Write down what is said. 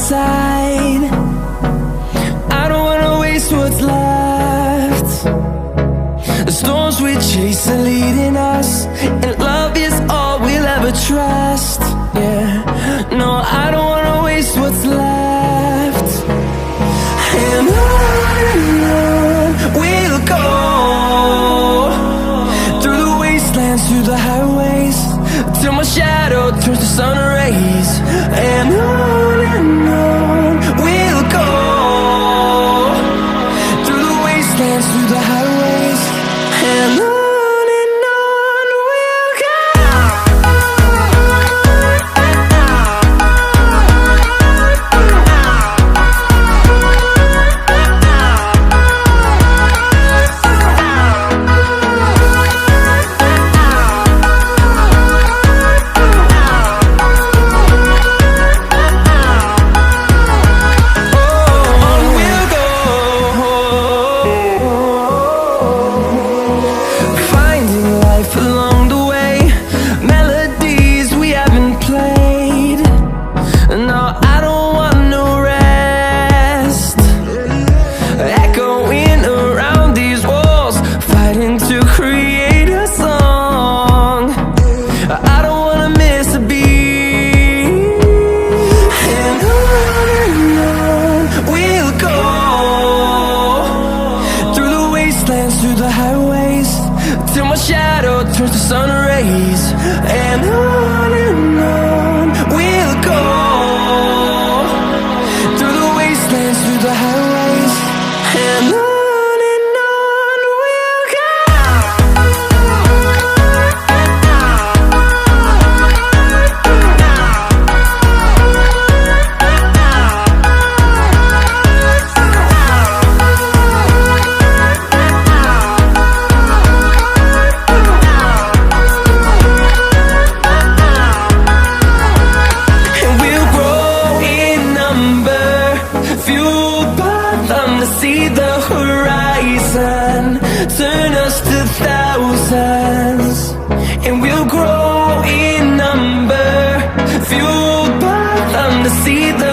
side. I don't wanna waste what's left. The storms we chase are leading us, and love is all we'll ever trust. Yeah, no, I don't wanna waste what's left. And on we'll go, through the wastelands, through the highways, till my shadow turns to sun rays. And on we'll go, through the wastelands, through the highways, and on we'll go. Through the highways, till my shadow turns to sun rays. And on we'll go, through the wastelands, through the highways, and on we'll go. See the horizon, turn us to thousands, and we'll grow in number, fueled by them to see the